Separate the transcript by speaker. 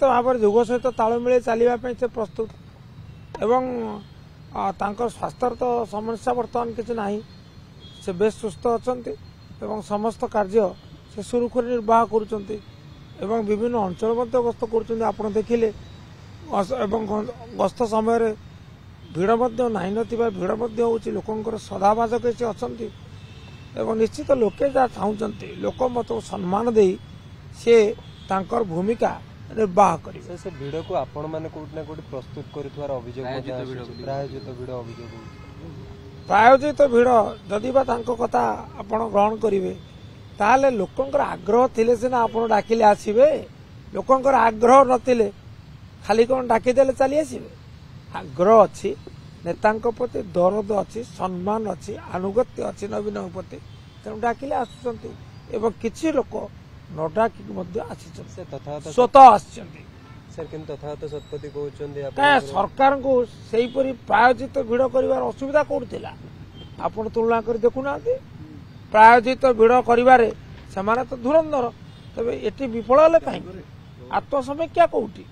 Speaker 1: भाव युग सहित तालमेल चलने से प्रस्तुत एवं स्वास्थ्य तो समस्या बर्तमान किसी ना से बेस सुस्थ अच्छा समस्त कार्य से सुरुखुरी निर्वाह कर विभिन्न अंचल गस्त कर देखिले गस्त समय भिड़ नहीं नथिबा भिड़ हूँ लोकंर सदाभाजक से अच्छा निश्चित लोके जहाँ चाहते लोक मत सम्मान दे सी तांकर भूमिका निर्वाह कर
Speaker 2: से भिड़ को आपण मैंने कोटना कोटी प्रस्तुत कर
Speaker 1: प्रायोजित भिड़ जदि कथा आपण ग्रहण करेंगे ताले लोकंर आग्रह थिले सिना आपण डाकिले आसीबे लोकंर आग्रह नथिले खाली कौन डाकिदेले चली आसीबे आग्रह अच्छी नेतांक प्रति दरद अच्छी सम्मान अच्छी आनुगत्य अच्छी नवीन प्रति तेणु डाकिले आसुचंती एवं किछि लोक न डाकिक स्वतः आसुचंती
Speaker 2: तथा शतपथी कहते
Speaker 1: सरकार को सेहीपरि प्रायोजित भिड़ कर असुविधा कौन थी आपण तुलना कर देखुना प्रायोजित भिड़ कर तो धुरंधर तेज ये विफल हेले कहीं आत्मसमीक्षा कौटी